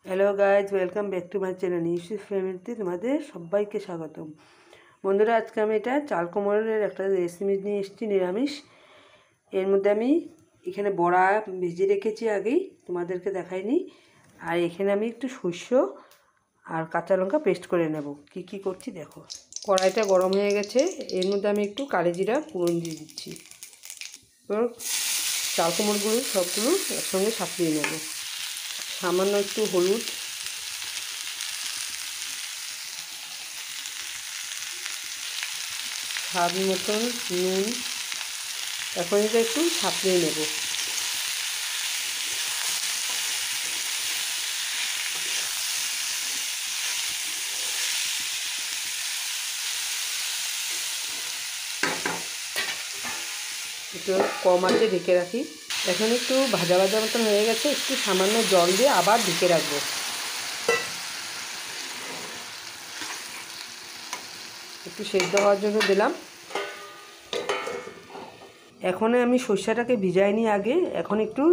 Hello guys, welcome back to my channel Yusuf ফ্যামিলিতে তোমাদের সবাইকে স্বাগতম। বন্ধুরা, আজকে আমি এটা চাল কুমড়োর একটা রেসিপি নিয়ে এসেছি, নিরামিষ। এর মধ্যে আমি এখানে বড়া ভেজে রেখেছি আগেই, তোমাদেরকে দেখাইনি। আর এখানে আমি একটু সর্ষে আর কাঁচা লঙ্কা পেস্ট করে নেব। কি করছি দেখো। কড়াইটা গরম হয়ে গেছে, এর মধ্যে আমি একটু কালি জিরা ফোড়ন দিয়ে দিচ্ছি। এবার চাল কুমড়োগুলো সবগুলো একসঙ্গে সাঁতরিয়ে নেব। সামান্য একটু হলুদ, স্বাদ মতন নুন, এখন এটা একটু সাঁতরিয়ে নেব। একটু কম আঁচে ঢেকে রাখি। এখন একটু ভাজা ভাজা মতন হয়ে গেছে, একটু সামান্য জল দিয়ে আবার ঢেকে রাখবো। একটু সেদ্ধ হওয়ার জন্য দিলাম। এখন আমি সর্ষেটাকে ভিজাইনি আগে, এখন একটু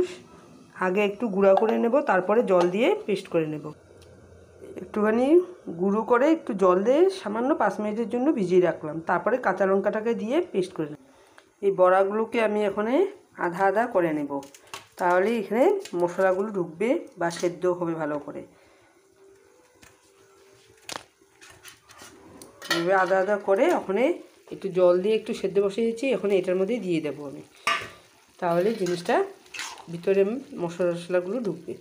গুঁড়া করে নেব, তারপরে জল দিয়ে পেস্ট করে নেব। একটুখানি গুঁড়ো করে একটু জল দিয়ে সামান্য 5 মিনিটের জন্য ভিজিয়ে রাখলাম, তারপরে কাঁচা লঙ্কাটাকে দিয়ে পেস্ট করে নেব। এই বড়াগুলোকে আমি এখানে আধা আধা করে নেব, তাহলে এখানে মশলাগুলো ঢুকবে বা সেদ্ধ হবে ভালো করে। এভাবে আধা আধা করে ওখানে একটু জল দিয়ে একটু সেদ্ধ বসিয়ে দিচ্ছি, এখন এটার মধ্যে দিয়ে দেবো আমি, তাহলে জিনিসটা ভিতরে মশলাগুলো ঢুকবে।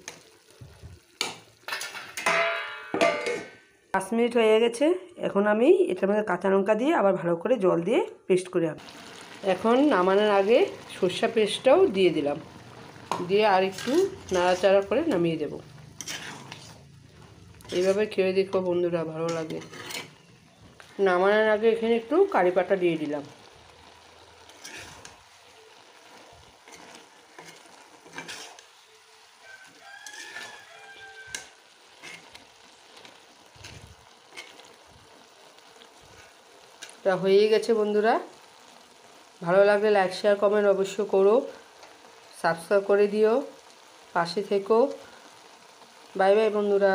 5 মিনিট হয়ে গেছে, এখন আমি এটার মধ্যে কাঁচা লঙ্কা দিয়ে আবার ভালো করে জল দিয়ে পেস্ট করে আনবো। এখন নামানোর আগে সর্ষে পেস্টটাও দিয়ে দিলাম, দিয়ে আর একটু নাড়াচাড়া করে নামিয়ে দেব। এইভাবে খেয়ে দেখো বন্ধুরা, ভালো লাগে। নামানোর আগে এখানে একটু কারি পাতা দিয়ে দিলাম। তা হয়ে গেছে বন্ধুরা। ভালো লাগলে লাইক শেয়ার কমেন্ট অবশ্য করো, সাবস্ক্রাইব করে দিও, পাশে থেকো। বাই বাই বন্ধুরা।